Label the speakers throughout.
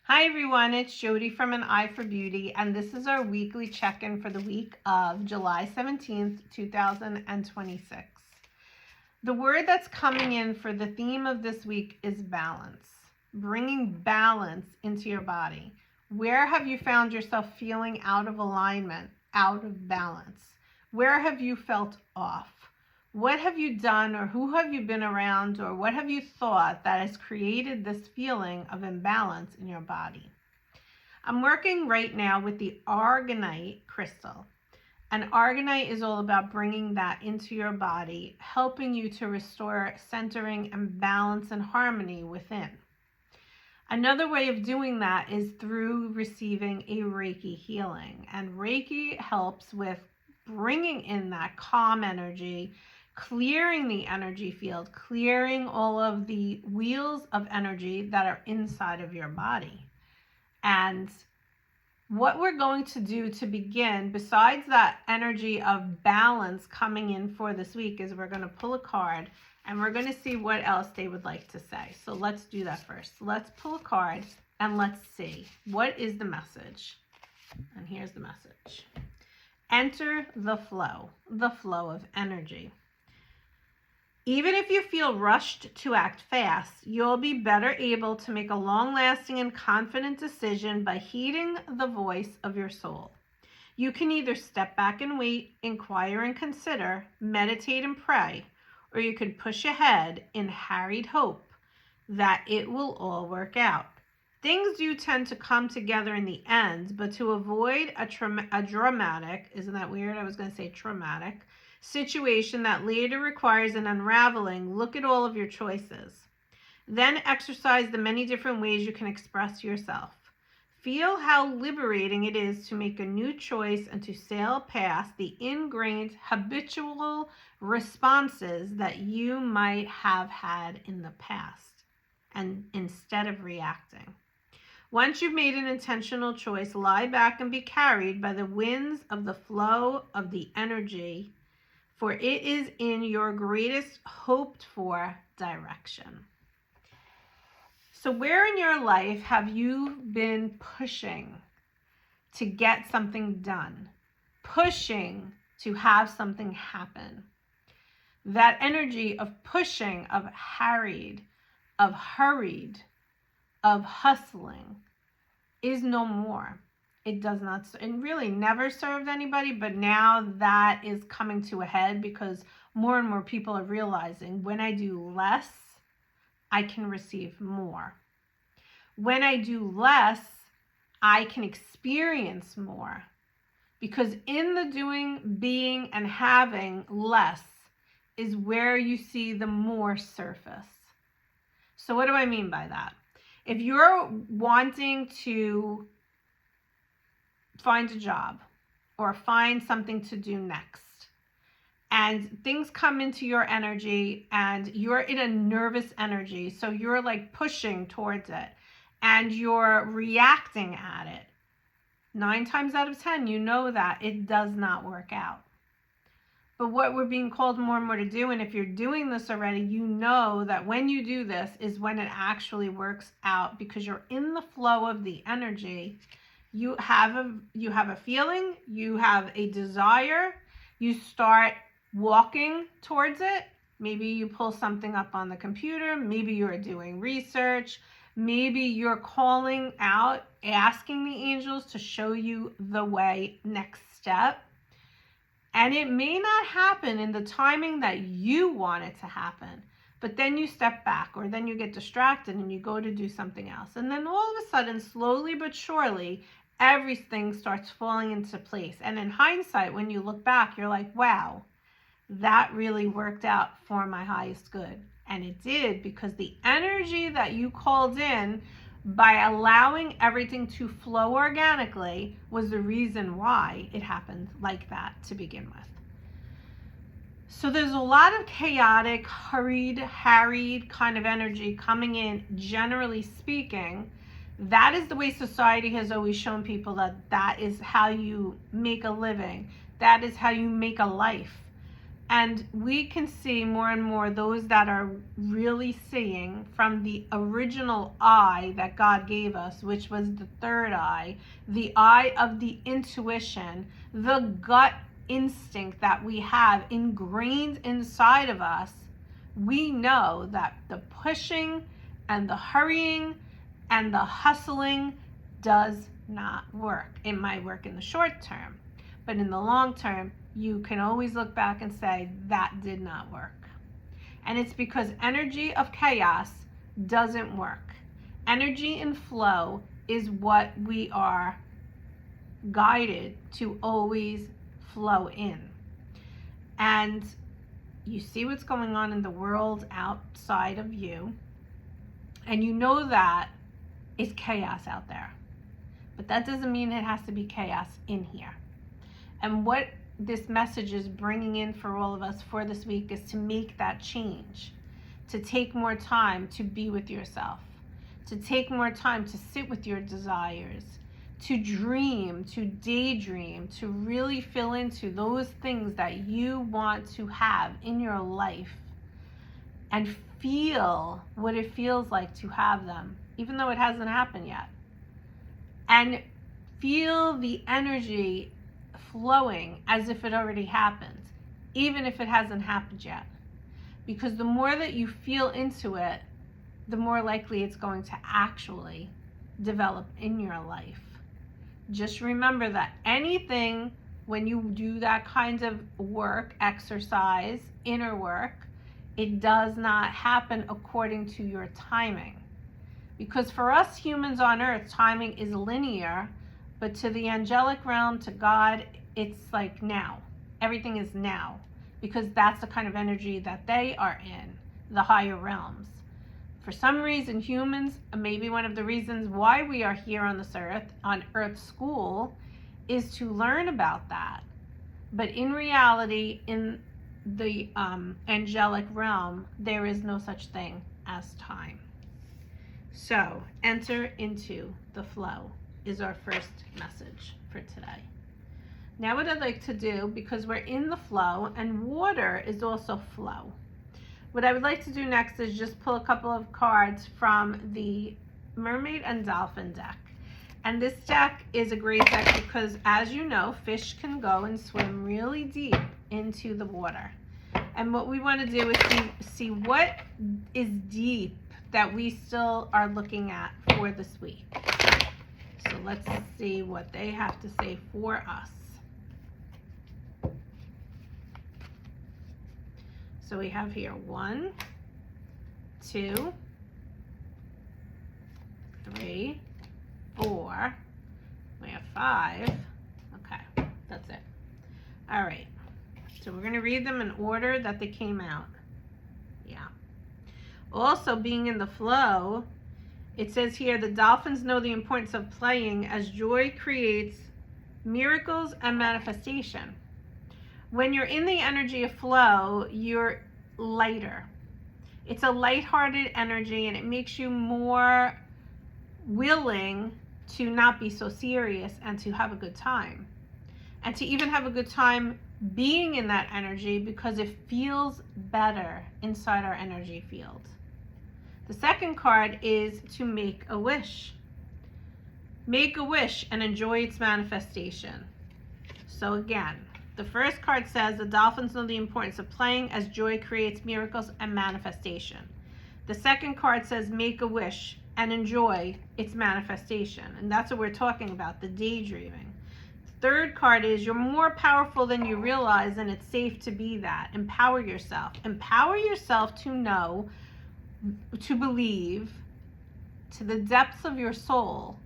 Speaker 1: Hi everyone, it's Jody from An Eye for Beauty, and this is our weekly check-in for the week of July 17th, 2026. The word that's coming in for the theme of this week is balance, bringing balance into your body. Where have you found yourself feeling out of alignment, out of balance? Where have you felt off? What have you done, or who have you been around, or what have you thought that has created this feeling of imbalance in your body? I'm working right now with the Argonite crystal. And Argonite is all about bringing that into your body, helping you to restore centering and balance and harmony within. Another way of doing that is through receiving a Reiki healing. And Reiki helps with bringing in that calm energy, clearing the energy field, clearing all of the wheels of energy that are inside of your body. And what we're going to do to begin, besides that energy of balance coming in for this week, is we're going to pull a card and we're going to see what else they would like to say. So let's do that first. Let's pull a card and let's see what is the message. And here's the message. Enter the flow of energy. Even if you feel rushed to act fast, you'll be better able to make a long-lasting and confident decision by heeding the voice of your soul. You can either step back and wait, inquire and consider, meditate and pray, or you can push ahead in harried hope that it will all work out. Things do tend to come together in the end, but to avoid a dramatic, isn't that weird? I was going to say traumatic, situation that later requires an unraveling, look at all of your choices. Then exercise the many different ways you can express yourself. Feel how liberating it is to make a new choice and to sail past the ingrained habitual responses that you might have had in the past, and instead of reacting. Once you've made an intentional choice, lie back and be carried by the winds of the flow of the energy, for it is in your greatest hoped for direction. So where in your life have you been pushing to get something done? Pushing to have something happen? That energy of pushing, of harried, of hurried, of hustling is no more. It does not, and really never served anybody, but now that is coming to a head because more and more people are realizing when I do less, I can receive more. When I do less, I can experience more, because in the doing, being, and having less is where you see the more surface. So what do I mean by that? If you're wanting to find a job or find something to do next, and things come into your energy and you're in a nervous energy, so you're like pushing towards it and you're reacting at it, 9 times out of 10 you know that it does not work out. But what we're being called more and more to do, and if you're doing this already, you know that when you do this is when it actually works out, because you're in the flow of the energy. You have a feeling, you have a desire, you start walking towards it. Maybe you pull something up on the computer, maybe you're doing research, maybe you're calling out, asking the angels to show you the way, next step. And it may not happen in the timing that you want it to happen, but then you step back, or then you get distracted and you go to do something else. And then all of a sudden, slowly but surely, everything starts falling into place. And in hindsight, when you look back, you're like, wow, that really worked out for my highest good. And it did, because the energy that you called in by allowing everything to flow organically was the reason why it happened like that to begin with. So there's a lot of chaotic, hurried, harried kind of energy coming in, generally speaking. That is the way society has always shown people that is how you make a living. That is how you make a life. And we can see more and more those that are really seeing from the original eye that God gave us, which was the third eye, the eye of the intuition, the gut instinct that we have ingrained inside of us. We know that the pushing and the hurrying and the hustling does not work. It might work in the short term, but in the long term, you can always look back and say, that did not work. And it's because energy of chaos doesn't work. Energy in flow is what we are guided to always flow in. And you see what's going on in the world outside of you, and you know that it's chaos out there. But that doesn't mean it has to be chaos in here. And what this message is bringing in for all of us for this week is to make that change, to take more time to be with yourself, to take more time to sit with your desires, to dream, to daydream, to really fill into those things that you want to have in your life and feel what it feels like to have them, even though it hasn't happened yet. And feel the energy flowing as if it already happened, even if it hasn't happened yet. Because the more that you feel into it, the more likely it's going to actually develop in your life. Just remember that anything, when you do that kind of work, exercise, inner work, it does not happen according to your timing. Because for us humans on earth, timing is linear, but to the angelic realm, to God, it's like now. Everything is now, because that's the kind of energy that they are in, the higher realms. For some reason, humans, maybe one of the reasons why we are here on this earth, on Earth School, is to learn about that. But in reality, in the angelic realm, there is no such thing as time. So, enter into the flow is our first message for today. Now what I'd like to do, because we're in the flow and water is also flow, what I would like to do next is just pull a couple of cards from the Mermaid and Dolphin deck. And this deck is a great deck because, as you know, fish can go and swim really deep into the water. And what we want to do is see what is deep that we still are looking at for this week. So let's see what they have to say for us. So we have here 1, 2, 3, 4. We have 5. Okay, that's it. All right. So we're going to read them in order that they came out. Yeah. Also, being in the flow, it says here, the dolphins know the importance of playing as joy creates miracles and manifestation. When you're in the energy of flow, you're lighter. It's a lighthearted energy, and it makes you more willing to not be so serious and to have a good time. And to even have a good time being in that energy because it feels better inside our energy field. The second card is to make a wish. Make a wish and enjoy its manifestation. So again, the first card says the dolphins know the importance of playing as joy creates miracles and manifestation. The second card says make a wish and enjoy its manifestation. And that's what we're talking about, the daydreaming. The third card is you're more powerful than you realize, and it's safe to be that. Empower yourself. Empower yourself to know, to believe, to the depths of your soul,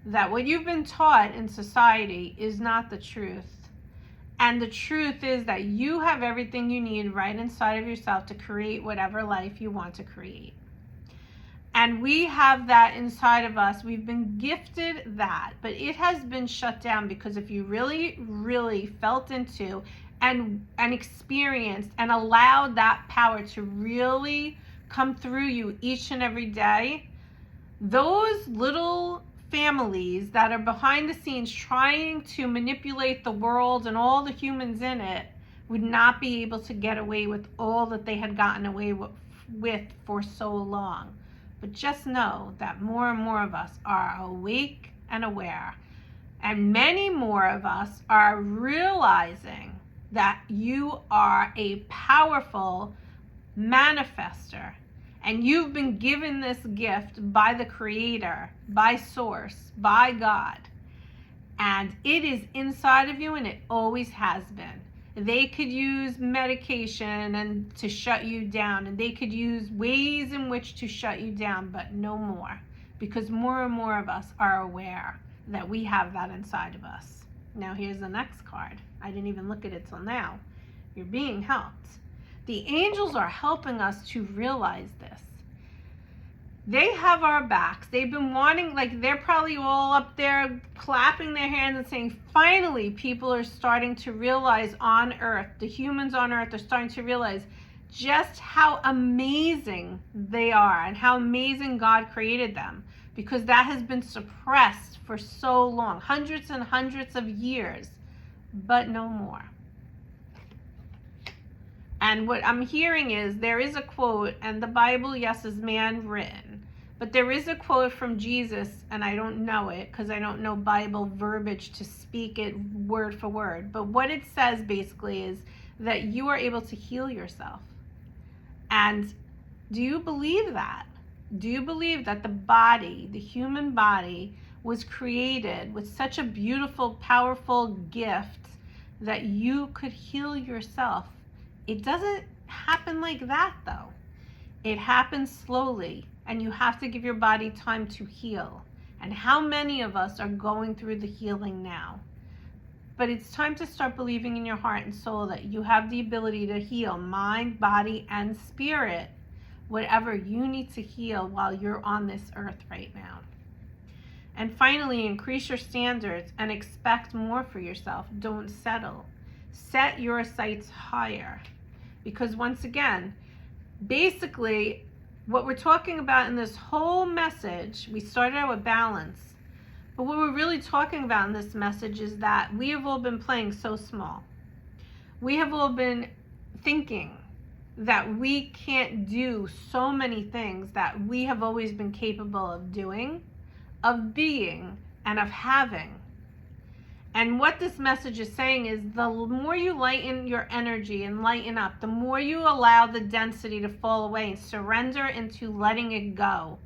Speaker 1: that what you've been taught in society is not the truth. And the truth is that you have everything you need right inside of yourself to create whatever life you want to create. And we have that inside of us. We've been gifted that, but it has been shut down because if you really, really felt into and experienced and allowed that power to really come through you each and every day, those little families that are behind the scenes trying to manipulate the world and all the humans in it would not be able to get away with all that they had gotten away with for so long. But just know that more and more of us are awake and aware. And many more of us are realizing that you are a powerful manifester. And you've been given this gift by the Creator, by Source, by God. And it is inside of you, and it always has been. They could use medication and to shut you down, and they could use ways in which to shut you down, but no more. Because more and more of us are aware that we have that inside of us. Now here's the next card. I didn't even look at it till now. You're being helped. The angels are helping us to realize this. They have our backs. They've been wanting, like, they're probably all up there clapping their hands and saying, finally, people are starting to realize on earth, the humans on earth are starting to realize just how amazing they are and how amazing God created them, because that has been suppressed for so long, hundreds and hundreds of years, but no more. And what I'm hearing is there is a quote, and the Bible, yes, is man written, but there is a quote from Jesus, and I don't know it because I don't know Bible verbiage to speak it word for word. But what it says basically is that you are able to heal yourself. And do you believe that? Do you believe that the body, the human body, was created with such a beautiful, powerful gift that you could heal yourself? It doesn't happen like that, though. It happens slowly, and you have to give your body time to heal. And how many of us are going through the healing now? But it's time to start believing in your heart and soul that you have the ability to heal mind, body, and spirit, whatever you need to heal while you're on this earth right now. And finally, increase your standards and expect more for yourself. Don't settle. Set your sights higher. Because once again, basically, what we're talking about in this whole message, we started out with balance, but what we're really talking about in this message is that we have all been playing so small. We have all been thinking that we can't do so many things that we have always been capable of doing, of being, and of having. And what this message is saying is the more you lighten your energy and lighten up, the more you allow the density to fall away and surrender into letting it go,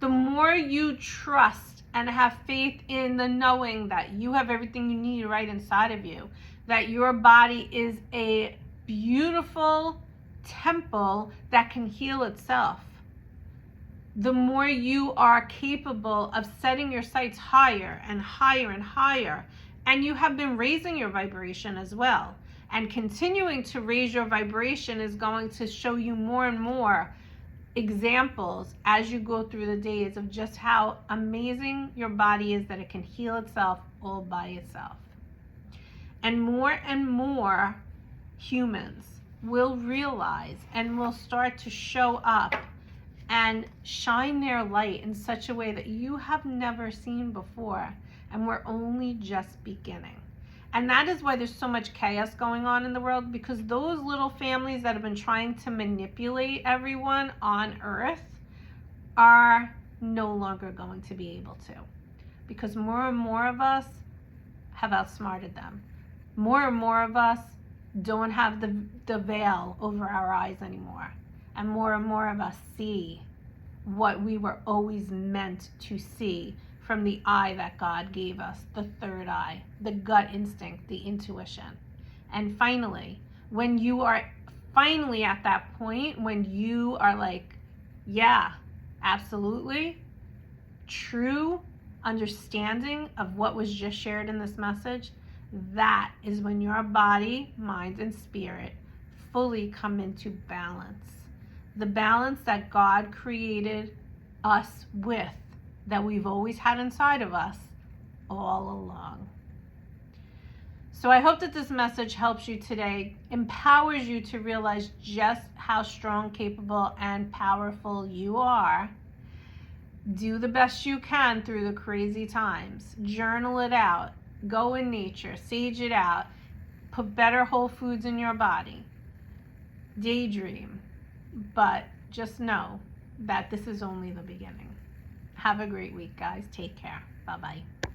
Speaker 1: the more you trust and have faith in the knowing that you have everything you need right inside of you, that your body is a beautiful temple that can heal itself. The more you are capable of setting your sights higher and higher and higher, and you have been raising your vibration as well. And continuing to raise your vibration is going to show you more and more examples as you go through the days of just how amazing your body is, that it can heal itself all by itself. And more humans will realize and will start to show up and shine their light in such a way that you have never seen before. And we're only just beginning. And that is why there's so much chaos going on in the world, because those little families that have been trying to manipulate everyone on earth are no longer going to be able to. Because more and more of us have outsmarted them. More and more of us don't have the veil over our eyes anymore. And more of us see what we were always meant to see from the eye that God gave us, the third eye, the gut instinct, the intuition. And finally, when you are finally at that point, when you are like, yeah, absolutely, true understanding of what was just shared in this message, that is when your body, mind, and spirit fully come into balance. The balance that God created us with, that we've always had inside of us all along. So I hope that this message helps you today, empowers you to realize just how strong, capable, and powerful you are. Do the best you can through the crazy times. Journal it out. Go in nature. Sage it out. put better whole foods in your body, daydream, but just know that this is only the beginning. Have a great week, guys. Take care. Bye-bye.